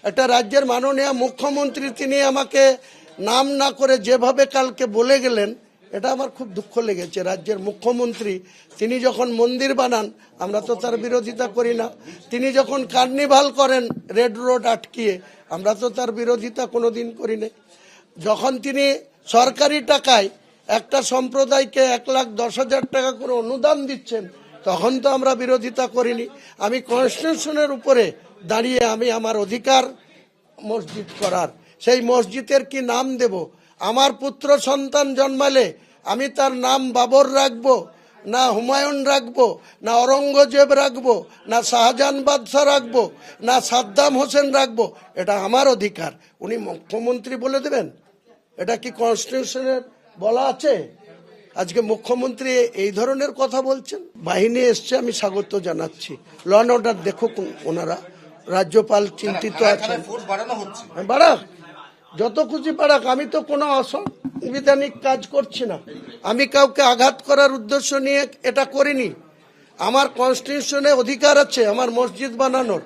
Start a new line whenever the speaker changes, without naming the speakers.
একটা রাজ্যের মাননীয় মুখ্যমন্ত্রী তিনি আমাকে নাম না করে যেভাবে কালকে বলে গেলেন, এটা আমার খুব দুঃখ লেগেছে। রাজ্যের মুখ্যমন্ত্রী তিনি যখন মন্দির বানান আমরা তো তার বিরোধিতা করি না, তিনি যখন কার্নিভাল করেন রেড রোড আটকিয়ে আমরা তো তার বিরোধিতা কোনোদিন করি না, যখন তিনি সরকারি টাকায় একটা সম্প্রদায়কে 1,10,000 টাকা করে অনুদান দিচ্ছেন তখন তো আমরা বিরোধিতা করিনি। আমি কনস্টিটিউশনের উপরে দাঁড়িয়ে আমি আমার অধিকার মসজিদ করার, সেই মসজিদের কি নাম দেব? আমার পুত্র সন্তান জন্মালে আমি তার নাম বাবর রাখবো না হুমায়ুন রাখবো না অরঙ্গজেব রাখবো না শাহজাহান বাদশাহ রাখবো না সাদ্দাম হোসেন রাখবো? এটা আমার অধিকার। উনি মুখ্যমন্ত্রী বলে দেবেন? এটা কি কনস্টিটিউশনের বলা আছে? আজকে মুখ্যমন্ত্রী এই ধরনের কথা বলছেন। বাহিনী এসছে, আমি স্বাগত জানাচ্ছি। ল অ্যান্ড অর্ডার দেখুক ওনারা, রাজ্যপাল চিন্তিত আছেন। বাড়াক, যত খুশি বাড়াক, আমি তো কোনো অসাংবিধানিক কাজ করছি না, আমি কাউকে আঘাত করার উদ্দেশ্য নিয়ে এটা করিনি। আমার কনস্টিটিউশনে অধিকার আছে আমার মসজিদ বানানোর।